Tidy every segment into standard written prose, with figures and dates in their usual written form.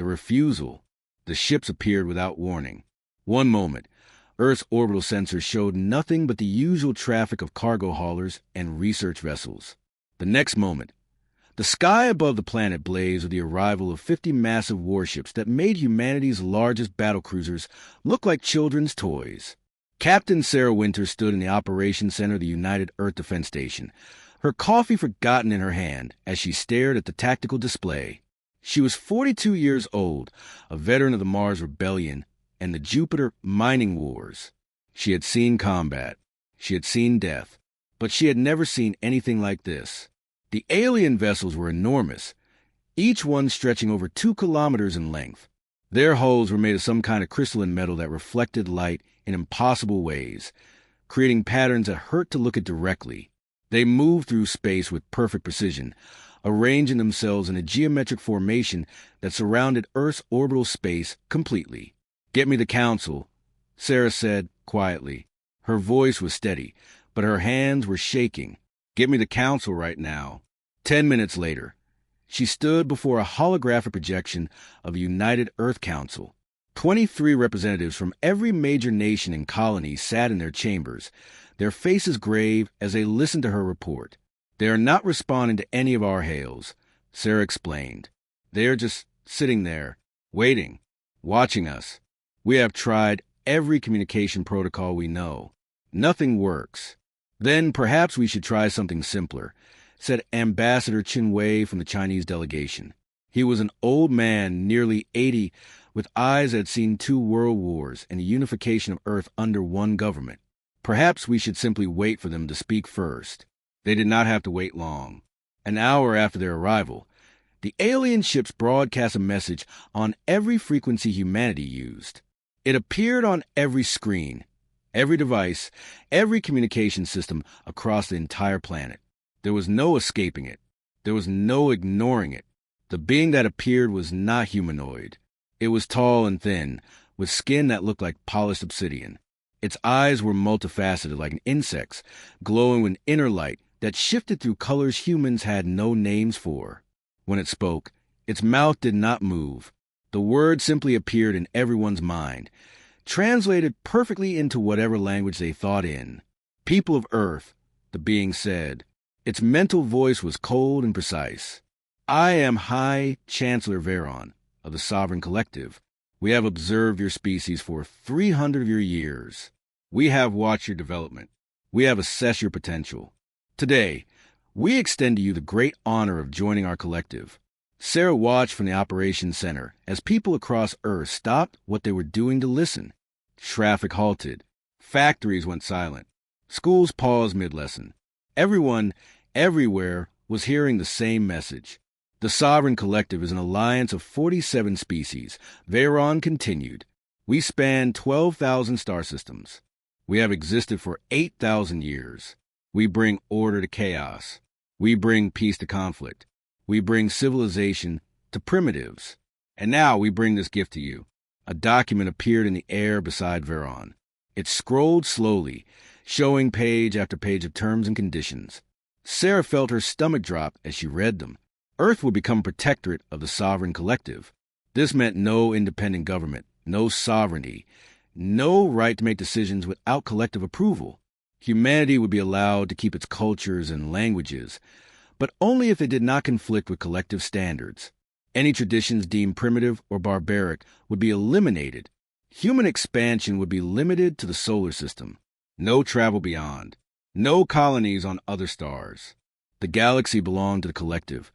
the refusal. The ships appeared without warning. One moment, Earth's orbital sensors showed nothing but the usual traffic of cargo haulers and research vessels. The next moment, the sky above the planet blazed with the arrival of 50 massive warships that made humanity's largest battlecruisers look like children's toys. Captain Sarah Winter stood in the operations center of the United Earth Defense Station, her coffee forgotten in her hand as she stared at the tactical display. She was 42 years old, a veteran of the Mars Rebellion and the Jupiter mining wars. She had seen combat. She had seen death. But she had never seen anything like this. The alien vessels were enormous, each one stretching over 2 kilometers in length. Their hulls were made of some kind of crystalline metal that reflected light in impossible ways, creating patterns that hurt to look at directly. They moved through space with perfect precision, arranging themselves in a geometric formation that surrounded Earth's orbital space completely. "Get me the Council," Sarah said quietly. Her voice was steady, but her hands were shaking. "Get me the Council right now." 10 minutes later, she stood before a holographic projection of the United Earth Council. 23 representatives from every major nation and colony sat in their chambers, their faces grave as they listened to her report. "They are not responding to any of our hails," Sarah explained. "They are just sitting there, waiting, watching us. We have tried every communication protocol we know. Nothing works. Then perhaps we should try something simpler," said Ambassador Qin Wei from the Chinese delegation. He was an old man, nearly 80, with eyes that had seen 2 world wars and the unification of Earth under one government. Perhaps we should simply wait for them to speak first. They did not have to wait long. An hour after their arrival, the alien ships broadcast a message on every frequency humanity used. It appeared on every screen, every device, every communication system across the entire planet. There was no escaping it. There was no ignoring it. The being that appeared was not humanoid. It was tall and thin, with skin that looked like polished obsidian. Its eyes were multifaceted like an insect's, glowing with inner light that shifted through colors humans had no names for. When it spoke, its mouth did not move. The words simply appeared in everyone's mind, translated perfectly into whatever language they thought in. "People of Earth," the being said. Its mental voice was cold and precise. "I am High Chancellor Veron of the Sovereign Collective. We have observed your species for 300 of your years. We have watched your development. We have assessed your potential. Today, we extend to you the great honor of joining our collective." Sarah watched from the operations center as people across Earth stopped what they were doing to listen. Traffic halted. Factories went silent. Schools paused mid-lesson. Everyone, everywhere, was hearing the same message. "The Sovereign Collective is an alliance of 47 species," Veron continued. "We span 12,000 star systems. We have existed for 8,000 years. We bring order to chaos. We bring peace to conflict. We bring civilization to primitives. And now we bring this gift to you." A document appeared in the air beside Veron. It scrolled slowly, showing page after page of terms and conditions. Sarah felt her stomach drop as she read them. Earth would become protectorate of the Sovereign Collective. This meant no independent government, no sovereignty, no right to make decisions without collective approval. Humanity would be allowed to keep its cultures and languages, but only if they did not conflict with collective standards. Any traditions deemed primitive or barbaric would be eliminated. Human expansion would be limited to the solar system. No travel beyond. No colonies on other stars. The galaxy belonged to the collective,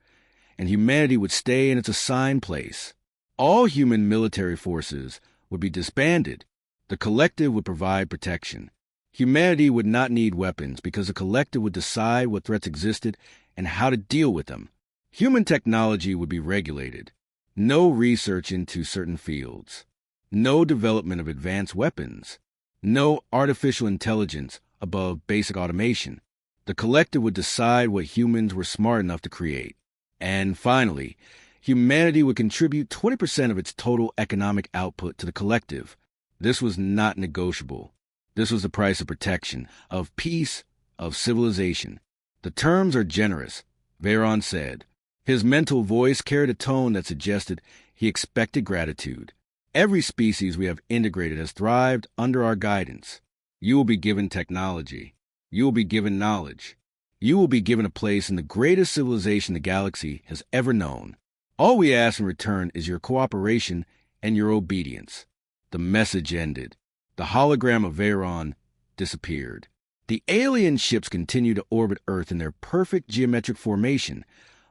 and humanity would stay in its assigned place. All human military forces would be disbanded. The collective would provide protection. Humanity would not need weapons because the collective would decide what threats existed and how to deal with them. Human technology would be regulated. No research into certain fields. No development of advanced weapons. No artificial intelligence above basic automation. The collective would decide what humans were smart enough to create. And finally, humanity would contribute 20% of its total economic output to the collective. This was not negotiable. This was the price of protection, of peace, of civilization. "The terms are generous," Veron said. His mental voice carried a tone that suggested He expected gratitude. Every species we have integrated has thrived under our guidance. You will be given technology. You will be given knowledge. You will be given a place in the greatest civilization the galaxy has ever known. All we ask in return is your cooperation and your obedience. The message ended. The hologram of Veyron disappeared. The alien ships continued to orbit Earth in their perfect geometric formation,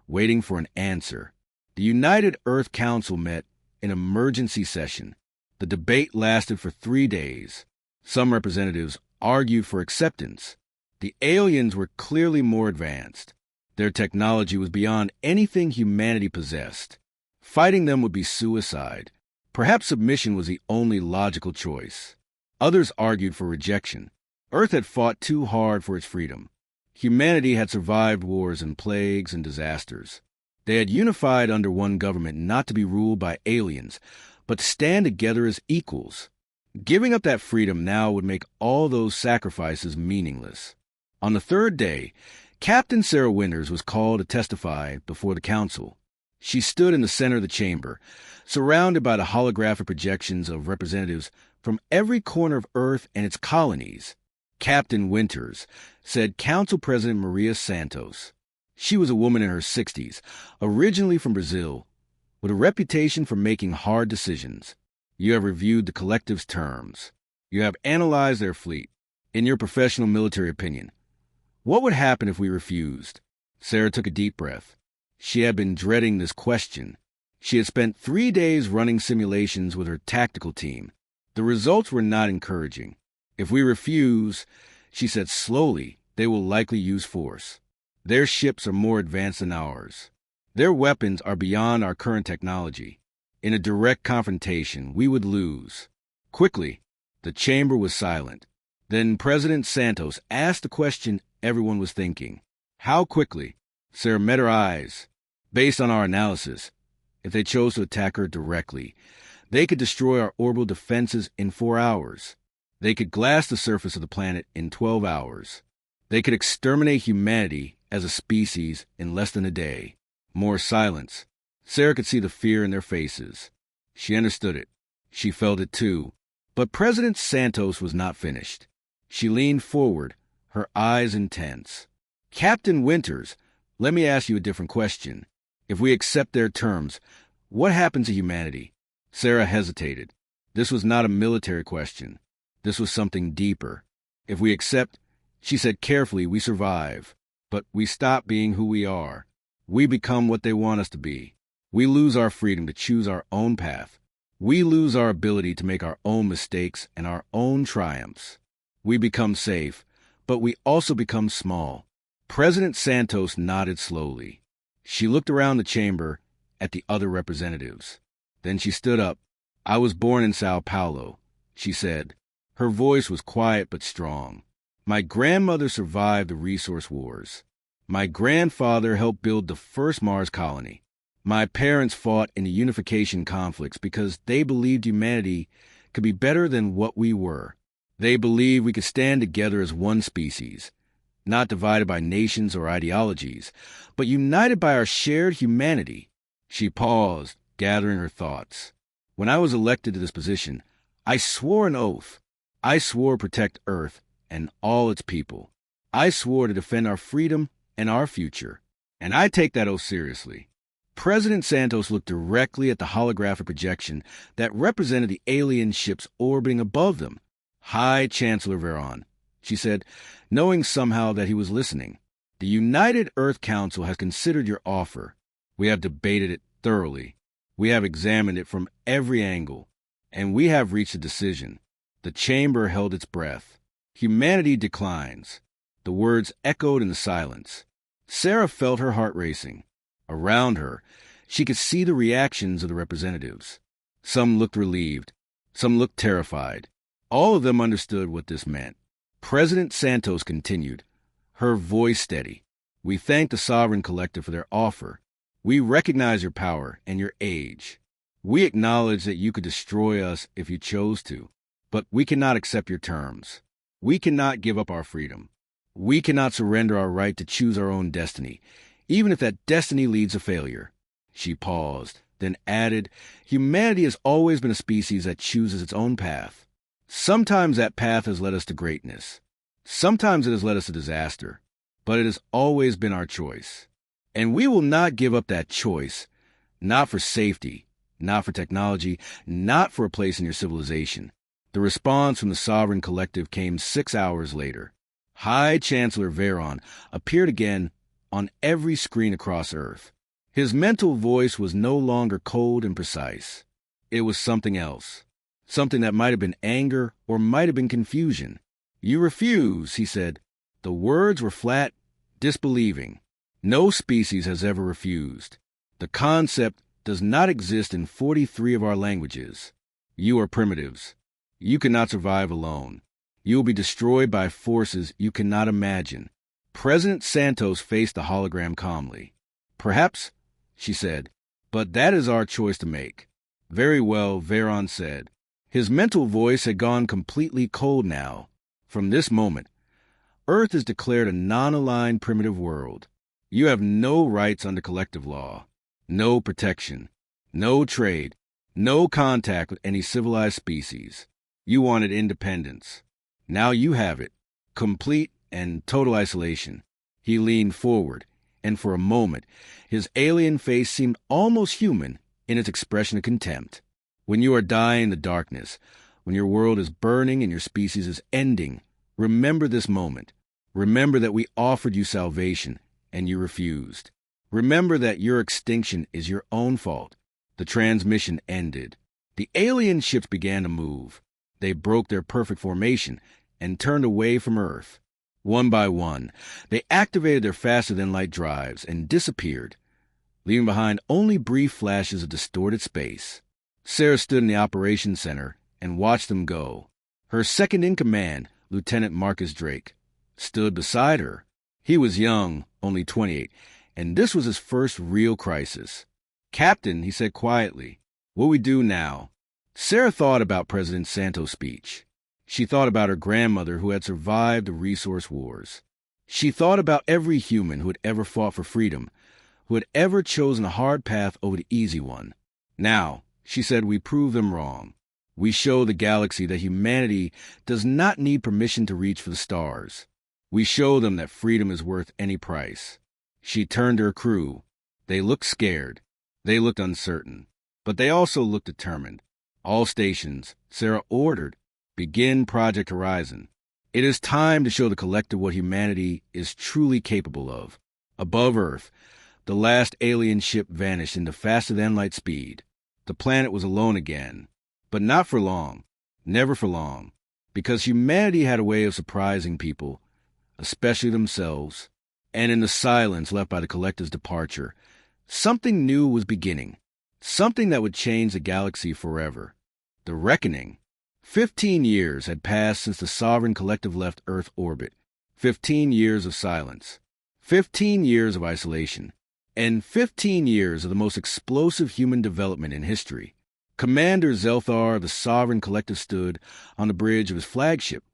waiting for an answer. The United Earth Council met in emergency session. The debate lasted for 3 days. Some representatives argued for acceptance. The aliens were clearly more advanced. Their technology was beyond anything humanity possessed. Fighting them would be suicide. Perhaps submission was the only logical choice. Others argued for rejection. Earth had fought too hard for its freedom. Humanity had survived wars and plagues and disasters. They had unified under one government not to be ruled by aliens, but to stand together as equals. Giving up that freedom now would make all those sacrifices meaningless. On the 3rd day, Captain Sarah Winters was called to testify before the council. She stood in the center of the chamber, surrounded by the holographic projections of representatives from every corner of Earth and its colonies. Captain Winters, said Council President Maria Santos. She was a woman in her 60s, originally from Brazil, with a reputation for making hard decisions. You have reviewed the collective's terms. You have analyzed their fleet. In your professional military opinion, what would happen if we refused? Sarah took a deep breath. She had been dreading this question. She had spent 3 days running simulations with her tactical team. The results were not encouraging. If we refuse, she said slowly, they will likely use force. Their ships are more advanced than ours. Their weapons are beyond our current technology. In a direct confrontation, we would lose. Quickly, the chamber was silent. Then President Santos asked the question everyone was thinking. How quickly? Sarah met her eyes. Based on our analysis, if they chose to attack her directly, they could destroy our orbital defenses in 4 hours. They could glass the surface of the planet in 12 hours. They could exterminate humanity as a species in less than a day. More silence. Sarah could see the fear in their faces. She understood it. She felt it too. But President Santos was not finished. She leaned forward, her eyes intense. Captain Winters, let me ask you a different question. If we accept their terms, what happens to humanity? Sarah hesitated. This was not a military question. This was something deeper. If we accept, she said carefully, we survive. But we stop being who we are. We become what they want us to be. We lose our freedom to choose our own path. We lose our ability to make our own mistakes and our own triumphs. We become safe, but we also become small. President Santos nodded slowly. She looked around the chamber at the other representatives. Then she stood up. I was born in Sao Paulo, she said. Her voice was quiet but strong. My grandmother survived the resource wars. My grandfather helped build the first Mars colony. My parents fought in the unification conflicts because they believed humanity could be better than what we were. They believed we could stand together as one species, not divided by nations or ideologies, but united by our shared humanity. She paused, gathering her thoughts. When I was elected to this position, I swore an oath. I swore to protect Earth and all its people. I swore to defend our freedom and our future. And I take that oath seriously. President Santos looked directly at the holographic projection that represented the alien ships orbiting above them. High Chancellor Veyron, she said, knowing somehow that he was listening. The United Earth Council has considered your offer. We have debated it thoroughly. We have examined it from every angle, and we have reached a decision. The chamber held its breath. Humanity declines. The words echoed in the silence. Sarah felt her heart racing. Around her, she could see the reactions of the representatives. Some looked relieved. Some looked terrified. All of them understood what this meant. President Santos continued, her voice steady. We thank the Sovereign Collective for their offer. We recognize your power and your age. We acknowledge that you could destroy us if you chose to, but we cannot accept your terms. We cannot give up our freedom. We cannot surrender our right to choose our own destiny, even if that destiny leads to failure. She paused, then added, humanity has always been a species that chooses its own path. Sometimes that path has led us to greatness. Sometimes it has led us to disaster. But it has always been our choice. And we will not give up that choice, not for safety, not for technology, not for a place in your civilization. The response from the Sovereign Collective came 6 hours later. High Chancellor Veron appeared again on every screen across Earth. His mental voice was no longer cold and precise. It was something else. Something that might have been anger or might have been confusion. "You refuse," he said. The words were flat, disbelieving. No species has ever refused. The concept does not exist in 43 of our languages. You are primitives. You cannot survive alone. You will be destroyed by forces you cannot imagine. President Santos faced the hologram calmly. "Perhaps," she said, "but that is our choice to make." "Very well," Veron said. His mental voice had gone completely cold now. From this moment, Earth is declared a non-aligned primitive world. You have no rights under collective law, no protection, no trade, no contact with any civilized species. You wanted independence. Now you have it, complete and total isolation. He leaned forward, and for a moment, his alien face seemed almost human in its expression of contempt. When you are dying in the darkness, when your world is burning and your species is ending, remember this moment. Remember that we offered you salvation, and you refused. Remember that your extinction is your own fault. The transmission ended. The alien ships began to move. They broke their perfect formation and turned away from Earth. One by one, they activated their faster-than-light drives and disappeared, leaving behind only brief flashes of distorted space. Sarah stood in the operations center and watched them go. Her second-in-command, Lieutenant Marcus Drake, stood beside her. He was young, only 28, and this was his first real crisis. "Captain," he said quietly, "what we do now?" Sarah thought about President Santos' speech. She thought about her grandmother who had survived the resource wars. She thought about every human who had ever fought for freedom, who had ever chosen a hard path over the easy one. "Now," she said, "we prove them wrong. We show the galaxy that humanity does not need permission to reach for the stars. We show them that freedom is worth any price." She turned to her crew. They looked scared. They looked uncertain. But they also looked determined. "All stations," Sarah ordered, "begin Project Horizon. It is time to show the collective what humanity is truly capable of." Above Earth, the last alien ship vanished into faster-than-light speed. The planet was alone again. But not for long. Never for long. Because humanity had a way of surprising people, especially themselves. And in the silence left by the collective's departure, something new was beginning. Something that would change the galaxy forever. The reckoning. 15 years had passed since the Sovereign Collective left Earth orbit. 15 years of silence. 15 years of isolation. And 15 years of the most explosive human development in history. Commander Zelthar of the Sovereign Collective stood on the bridge of his flagship,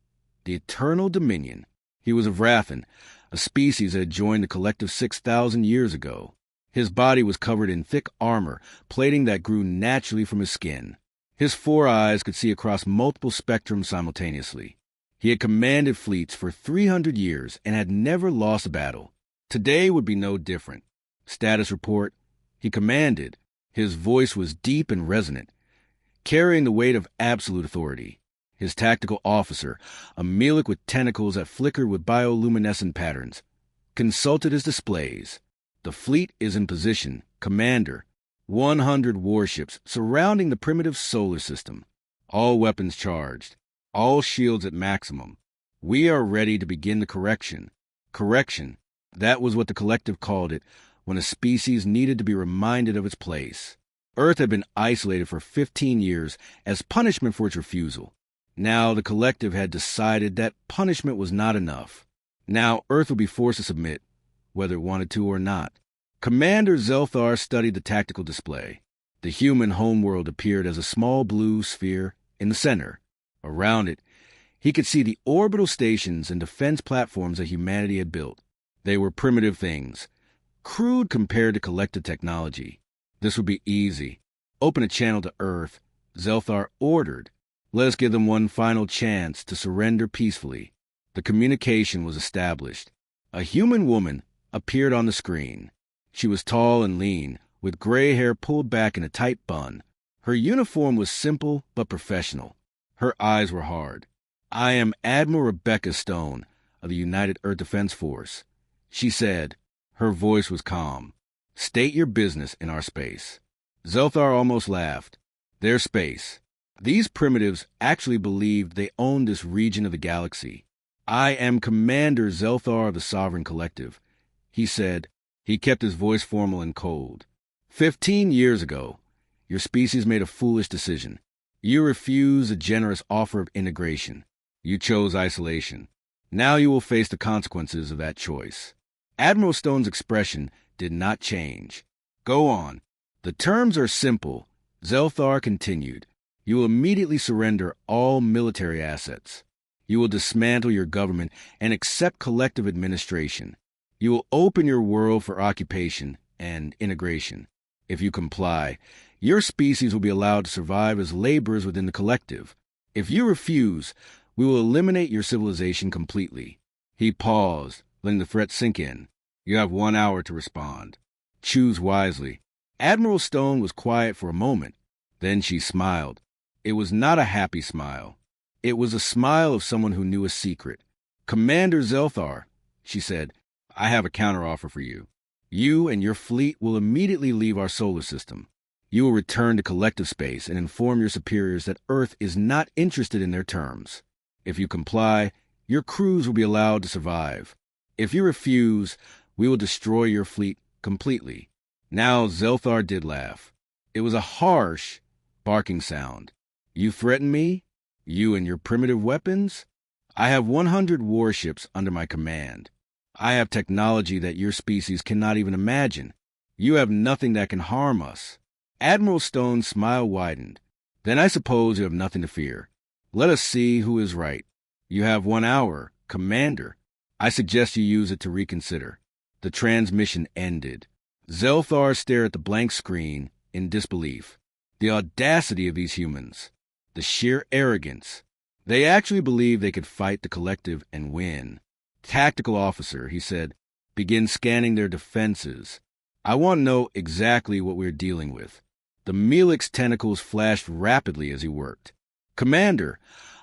the Eternal Dominion. He was of Rathan, a species that had joined the Collective 6,000 years ago. His body was covered in thick armor, plating that grew naturally from his skin. His 4 eyes could see across multiple spectrums simultaneously. He had commanded fleets for 300 years and had never lost a battle. Today would be no different. Status report. He commanded. His voice was deep and resonant, carrying the weight of absolute authority. His tactical officer, a Melik with tentacles that flickered with bioluminescent patterns, consulted his displays. "The fleet is in position, Commander. 100 warships surrounding the primitive solar system. All weapons charged. All shields at maximum. We are ready to begin the correction." Correction. That was what the collective called it when a species needed to be reminded of its place. Earth had been isolated for 15 years as punishment for its refusal. Now the collective had decided that punishment was not enough. Now Earth would be forced to submit, whether it wanted to or not. Commander Zelthar studied the tactical display. The human homeworld appeared as a small blue sphere in the center. Around it, he could see the orbital stations and defense platforms that humanity had built. They were primitive things, crude compared to collective technology. This would be easy. Open a channel to Earth, Zelthar ordered. Let us give them one final chance to surrender peacefully. The communication was established. A human woman appeared on the screen. She was tall and lean, with gray hair pulled back in a tight bun. Her uniform was simple but professional. Her eyes were hard. "I am Admiral Rebecca Stone of the United Earth Defense Force," she said. Her voice was calm. "State your business in our space." Zelthar almost laughed. Their space. These primitives actually believed they owned this region of the galaxy. "I am Commander Zelthar of the Sovereign Collective," he said. He kept his voice formal and cold. 15 years ago, your species made a foolish decision. You refused a generous offer of integration. You chose isolation. Now you will face the consequences of that choice. Admiral Stone's expression did not change. "Go on. The terms are simple," Zelthar continued. "You will immediately surrender all military assets. You will dismantle your government and accept collective administration. You will open your world for occupation and integration. If you comply, your species will be allowed to survive as laborers within the collective. If you refuse, we will eliminate your civilization completely." He paused, letting the threat sink in. "You have 1 hour to respond. Choose wisely." Admiral Stone was quiet for a moment. Then she smiled. It was not a happy smile. It was a smile of someone who knew a secret. "Commander Zelthar," she said, "I have a counteroffer for you. You and your fleet will immediately leave our solar system. You will return to collective space and inform your superiors that Earth is not interested in their terms. If you comply, your crews will be allowed to survive. If you refuse, we will destroy your fleet completely." Now Zelthar did laugh. It was a harsh, barking sound. "You threaten me? You and your primitive weapons? I have 100 warships under my command. I have technology that your species cannot even imagine. You have nothing that can harm us." Admiral Stone's smile widened. "Then I suppose you have nothing to fear. Let us see who is right. You have 1 hour, Commander. I suggest you use it to reconsider." The transmission ended. Zelthar stared at the blank screen in disbelief. The audacity of these humans. The sheer arrogance. They actually believed they could fight the collective and win. "Tactical officer," he said, "begin scanning their defenses. I want to know exactly what we're dealing with." The Melix tentacles flashed rapidly as he worked. "Commander,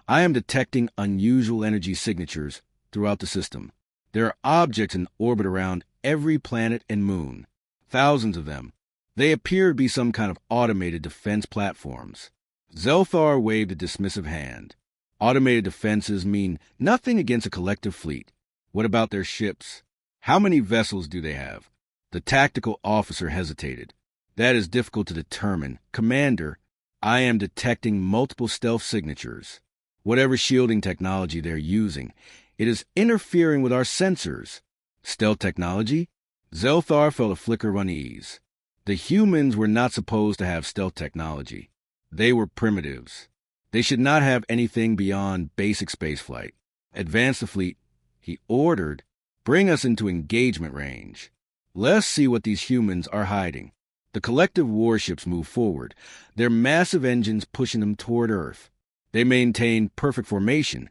I am detecting unusual energy signatures throughout the system. There are objects in orbit around every planet and moon. Thousands of them. They appear to be some kind of automated defense platforms." Zelthar waved a dismissive hand. "Automated defenses mean nothing against a collective fleet. What about their ships? How many vessels do they have?" The tactical officer hesitated. "That is difficult to determine. Commander, I am detecting multiple stealth signatures. Whatever shielding technology they're using, it is interfering with our sensors." "Stealth technology?" Zelthar felt a flicker of unease. The humans were not supposed to have stealth technology. They were primitives. They should not have anything beyond basic spaceflight. "Advance the fleet," he ordered. "Bring us into engagement range. Let's see what these humans are hiding." The collective warships moved forward, their massive engines pushing them toward Earth. They maintained perfect formation,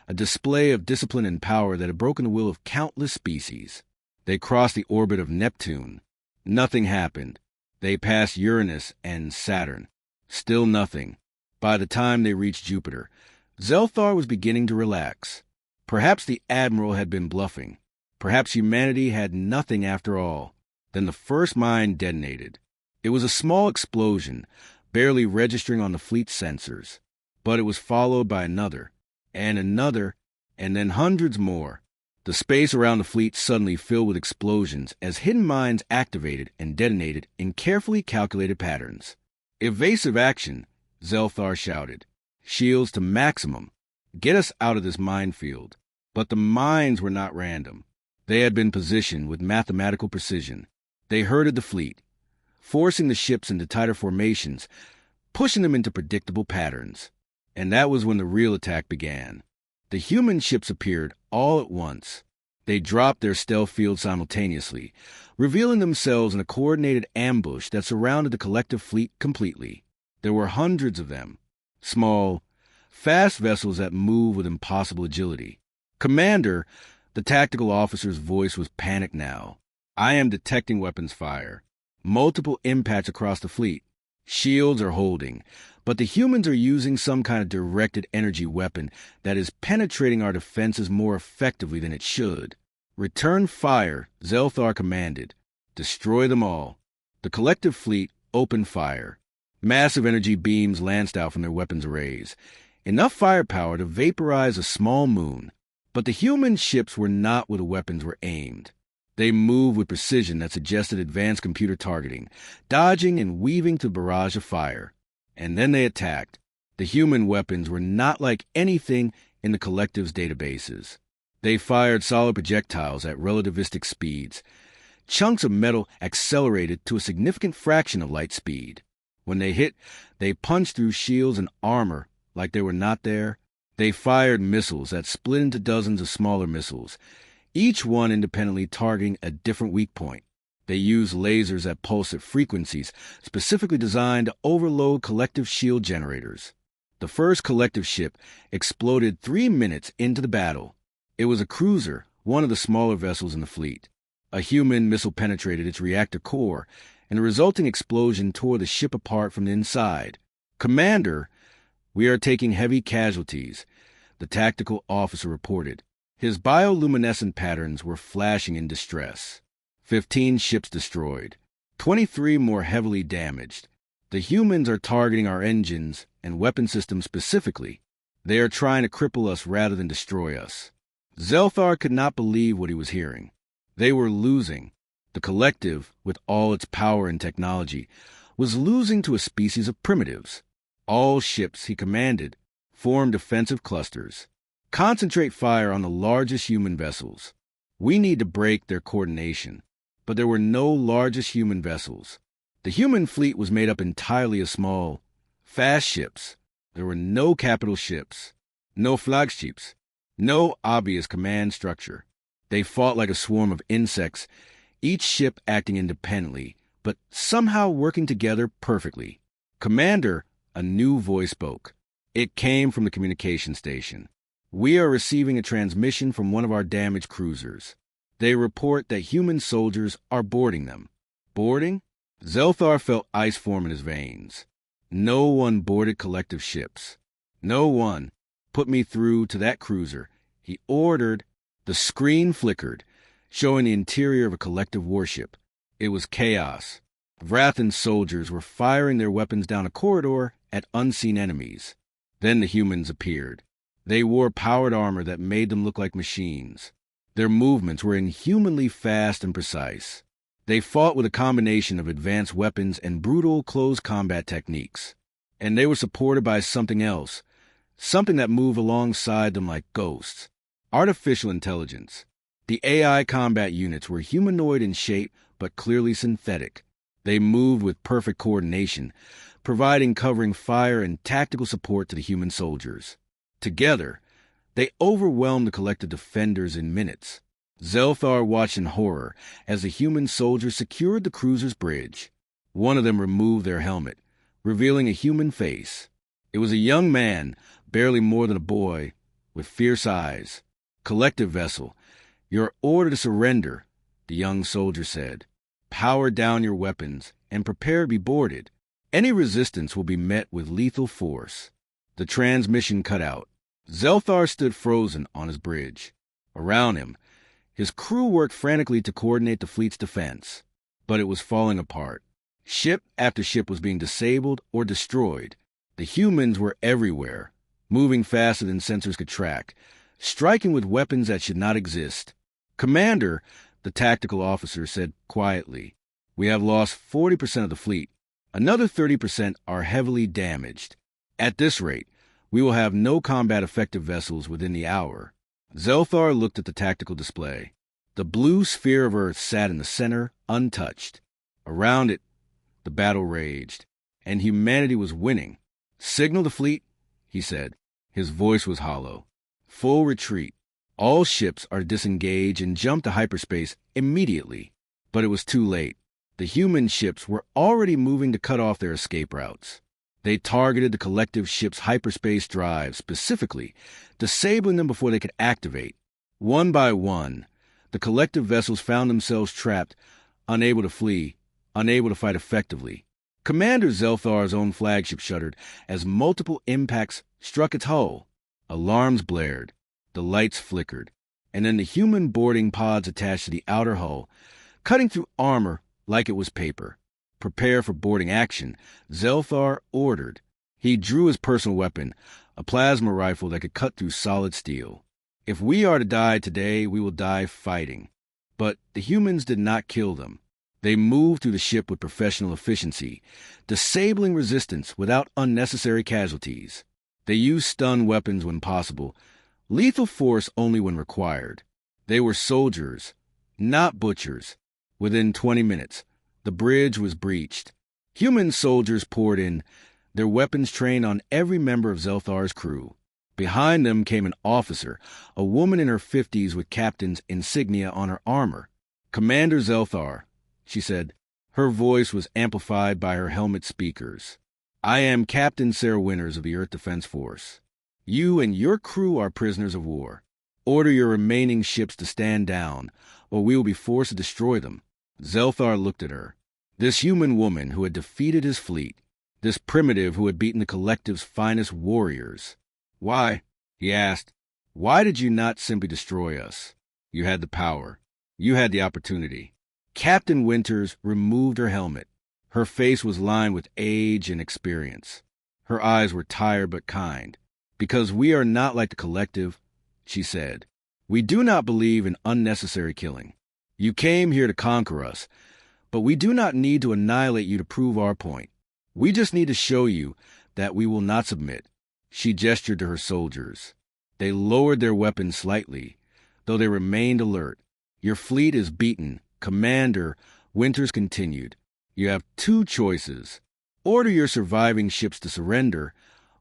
a display of discipline and power that had broken the will of countless species. They crossed the orbit of Neptune. Nothing happened. They passed Uranus and Saturn. Still nothing. By the time they reached Jupiter, Zelthar was beginning to relax. Perhaps the Admiral had been bluffing. Perhaps humanity had nothing after all. Then the first mine detonated. It was a small explosion, barely registering on the fleet's sensors. But it was followed by another, and then hundreds more. The space around the fleet suddenly filled with explosions as hidden mines activated and detonated in carefully calculated patterns. "Evasive action," Zelthar shouted. "Shields to maximum. Get us out of this minefield." But the mines were not random. They had been positioned with mathematical precision. They herded the fleet, forcing the ships into tighter formations, pushing them into predictable patterns. And that was when the real attack began. The human ships appeared all at once. They dropped their stealth field simultaneously, revealing themselves in a coordinated ambush that surrounded the collective fleet completely. There were hundreds of them, small, fast vessels that move with impossible agility. "Commander," the tactical officer's voice was panicked now. "I am detecting weapons fire. Multiple impacts across the fleet. Shields are holding, but the humans are using some kind of directed energy weapon that is penetrating our defenses more effectively than it should." "Return fire," Zelthar commanded. "Destroy them all." The collective fleet opened fire. Massive energy beams lanced out from their weapons arrays, enough firepower to vaporize a small moon. But the human ships were not where the weapons were aimed. They moved with precision that suggested advanced computer targeting, dodging and weaving through a barrage of fire. And then they attacked. The human weapons were not like anything in the collective's databases. They fired solid projectiles at relativistic speeds. Chunks of metal accelerated to a significant fraction of light speed. When they hit, they punched through shields and armor like they were not there. They fired missiles that split into dozens of smaller missiles, each one independently targeting a different weak point. They used lasers that pulse at frequencies specifically designed to overload collective shield generators. The first collective ship exploded 3 minutes into the battle. It was a cruiser, one of the smaller vessels in the fleet. A human missile penetrated its reactor core, and the resulting explosion tore the ship apart from the inside. "Commander, we are taking heavy casualties," the tactical officer reported. His bioluminescent patterns were flashing in distress. 15 ships destroyed, 23 more heavily damaged. "The humans are targeting our engines and weapon systems specifically. They are trying to cripple us rather than destroy us." Zelthar could not believe what he was hearing. They were losing. The collective, with all its power and technology, was losing to a species of primitives. All ships, he commanded, formed defensive clusters. "Concentrate fire on the largest human vessels. We need to break their coordination." But there were no largest human vessels. The human fleet was made up entirely of small, fast ships. There were no capital ships, no flagships, no obvious command structure. They fought like a swarm of insects, each ship acting independently, but somehow working together perfectly. "Commander," a new voice spoke. It came from the communication station. "We are receiving a transmission from one of our damaged cruisers. They report that human soldiers are boarding them." "Boarding?" Zelthar felt ice form in his veins. "No one boarded collective ships. No one. Put me through to that cruiser," he ordered. The screen flickered, showing the interior of a collective warship. It was chaos. Vrathan soldiers were firing their weapons down a corridor at unseen enemies. Then the humans appeared. They wore powered armor that made them look like machines. Their movements were inhumanly fast and precise. They fought with a combination of advanced weapons and brutal close combat techniques. And they were supported by something else, something that moved alongside them like ghosts. Artificial intelligence. The AI combat units were humanoid in shape, but clearly synthetic. They moved with perfect coordination, providing covering fire and tactical support to the human soldiers. Together, they overwhelmed the collective defenders in minutes. Zelthar watched in horror as the human soldiers secured the cruiser's bridge. One of them removed their helmet, revealing a human face. It was a young man, barely more than a boy, with fierce eyes. "Collective vessel, your order to surrender," the young soldier said. "Power down your weapons and prepare to be boarded. Any resistance will be met with lethal force." The transmission cut out. Zelthar stood frozen on his bridge. Around him, his crew worked frantically to coordinate the fleet's defense. But it was falling apart. Ship after ship was being disabled or destroyed. The humans were everywhere, moving faster than sensors could track, striking with weapons that should not exist. "Commander," the tactical officer said quietly, "we have lost 40% of the fleet. Another 30% are heavily damaged. At this rate, we will have no combat-effective vessels within the hour." Zelthar looked at the tactical display. The blue sphere of Earth sat in the center, untouched. Around it, the battle raged, and humanity was winning. "Signal the fleet," he said. His voice was hollow. "Full retreat. All ships are to disengage and jump to hyperspace immediately. But it was too late. The human ships were already moving to cut off their escape routes. They targeted the collective ship's hyperspace drives specifically, disabling them before they could activate. One by one, the collective vessels found themselves trapped, unable to flee, unable to fight effectively. Commander Zelthar's own flagship shuddered as multiple impacts struck its hull. Alarms blared, the lights flickered, and then the human boarding pods attached to the outer hull, cutting through armor like it was paper. Prepare for boarding action, Zelthar ordered. He drew his personal weapon, a plasma rifle that could cut through solid steel. If we are to die today, we will die fighting. But the humans did not kill them. They moved through the ship with professional efficiency, disabling resistance without unnecessary casualties. They used stun weapons when possible, lethal force only when required. They were soldiers, not butchers. Within 20 minutes, the bridge was breached. Human soldiers poured in, their weapons trained on every member of Zelthar's crew. Behind them came an officer, a woman in her 50s with captain's insignia on her armor. "Commander Zelthar," she said. Her voice was amplified by her helmet speakers. "I am Captain Sarah Winters of the Earth Defense Force. You and your crew are prisoners of war. Order your remaining ships to stand down, or we will be forced to destroy them." Zelthar looked at her. This human woman who had defeated his fleet, this primitive who had beaten the collective's finest warriors. "Why?" he asked. "Why did you not simply destroy us? You had the power. You had the opportunity." Captain Winters removed her helmet. Her face was lined with age and experience. Her eyes were tired but kind. "Because we are not like the collective," she said. "We do not believe in unnecessary killing. You came here to conquer us, but we do not need to annihilate you to prove our point. We just need to show you that we will not submit." She gestured to her soldiers. They lowered their weapons slightly, though they remained alert. "Your fleet is beaten," Commander Winters continued. "You have two choices. Order your surviving ships to surrender,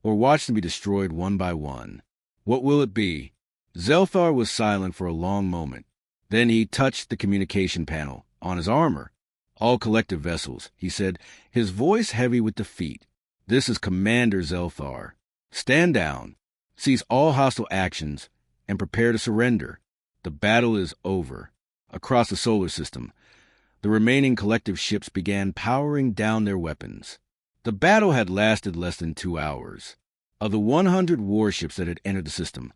or watch them be destroyed one by one. What will it be?" Zelthar was silent for a long moment. Then he touched the communication panel on his armor. "All collective vessels," he said, his voice heavy with defeat. "This is Commander Zelthar. Stand down, cease all hostile actions, and prepare to surrender. The battle is over." Across the solar system, the remaining collective ships began powering down their weapons. The battle had lasted less than 2 hours. Of the 100 warships that had entered the system,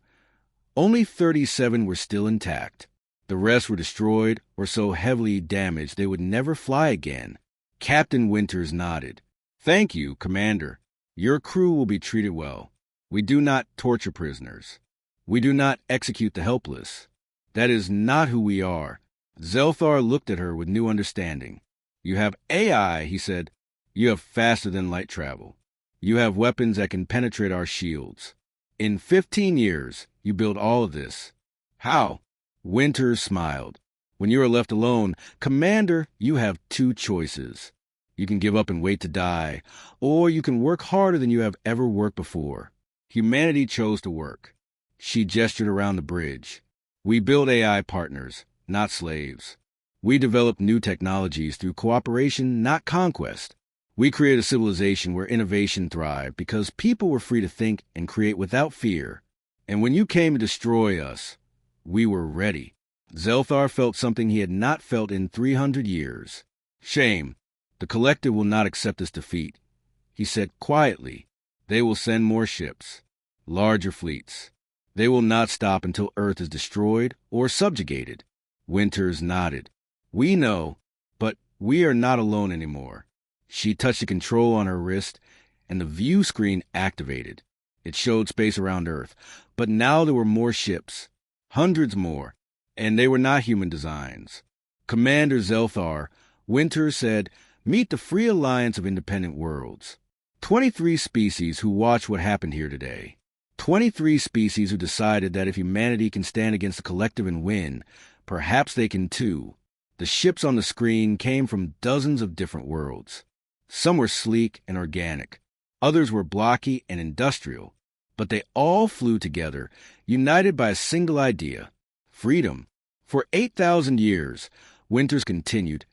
only 37 were still intact. The rest were destroyed or so heavily damaged they would never fly again. Captain Winters nodded. "Thank you, Commander. Your crew will be treated well. We do not torture prisoners. We do not execute the helpless. That is not who we are." Zelthar looked at her with new understanding. "You have AI," he said. "You have faster-than-light travel. You have weapons that can penetrate our shields. In 15 years, you build all of this. How?" Winters smiled. "When you are left alone, Commander, you have two choices. You can give up and wait to die, or you can work harder than you have ever worked before." Humanity chose to work. She gestured around the bridge. "We build AI partners, not slaves. We develop new technologies through cooperation, not conquest. We create a civilization where innovation thrived because people were free to think and create without fear. And when you came to destroy us, we were ready." Zelthar felt something he had not felt in 300 years. "Shame. The collective will not accept this defeat," he said quietly. "They will send more ships, larger fleets. They will not stop until Earth is destroyed or subjugated." Winters nodded. "We know, but we are not alone anymore." She touched the control on her wrist, and the view screen activated. It showed space around Earth, but now there were more ships, hundreds more, and they were not human designs. "Commander Zelthar," Winters said, "meet the Free Alliance of Independent Worlds. 23 species who watched what happened here today. 23 species who decided that if humanity can stand against the collective and win, perhaps they can too." The ships on the screen came from dozens of different worlds. Some were sleek and organic. Others were blocky and industrial. But they all flew together, united by a single idea: freedom. For 8,000 years, winters continued.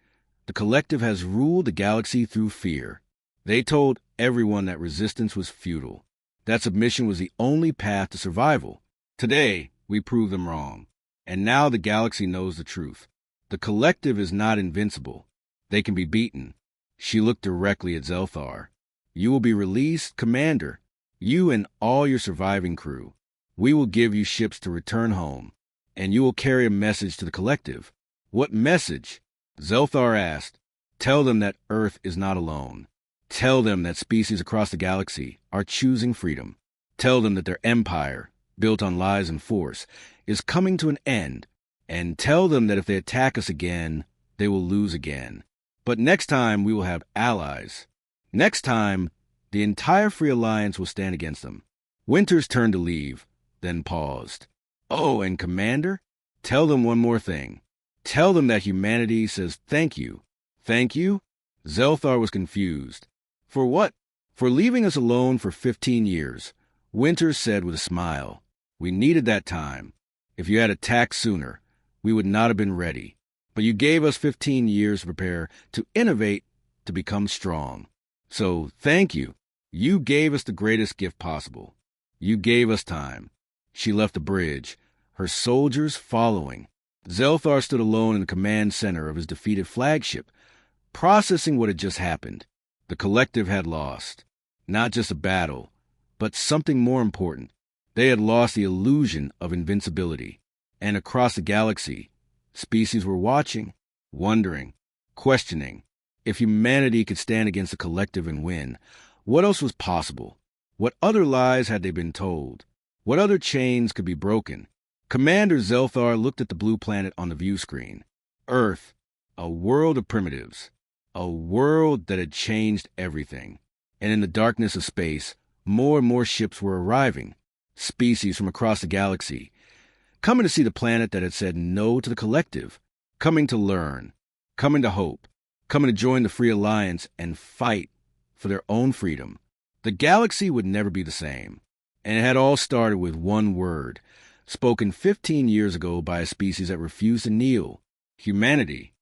The collective has ruled the galaxy through fear. They told everyone that resistance was futile, that submission was the only path to survival. Today, we prove them wrong. And now the galaxy knows the truth. The collective is not invincible. They can be beaten. She looked directly at Zelthar. You will be released, Commander. You and all your surviving crew. We will give you ships to return home. And you will carry a message to the collective. What message? Zelthar asked. Tell them that Earth is not alone. Tell them that species across the galaxy are choosing freedom. Tell them that their empire, built on lies and force, is coming to an end. And tell them that if they attack us again, they will lose again. But next time we will have allies. Next time, the entire Free Alliance will stand against them. Winters turned to leave, then paused. Oh, and Commander, tell them one more thing. Tell them that humanity says thank you. Thank you? Zelthar was confused. For what? For leaving us alone for 15 years. Winters said with a smile. We needed that time. If you had attacked sooner, we would not have been ready. But you gave us 15 years to prepare, to innovate, to become strong. So, thank you. You gave us the greatest gift possible. You gave us time. She left the bridge, her soldiers following. Zelthar stood alone in the command center of his defeated flagship, processing what had just happened. The collective had lost. Not just a battle, but something more important. They had lost the illusion of invincibility. And across the galaxy, species were watching, wondering, questioning. If humanity could stand against the collective and win, what else was possible? What other lies had they been told? What other chains could be broken? Commander Zelthar looked at the blue planet on the view screen. Earth, a world of primitives, a world that had changed everything. And in the darkness of space, more and more ships were arriving, species from across the galaxy, coming to see the planet that had said no to the collective, coming to learn, coming to hope, coming to join the Free Alliance and fight for their own freedom. The galaxy would never be the same. And it had all started with one word, spoken 15 years ago by a species that refused to kneel: humanity.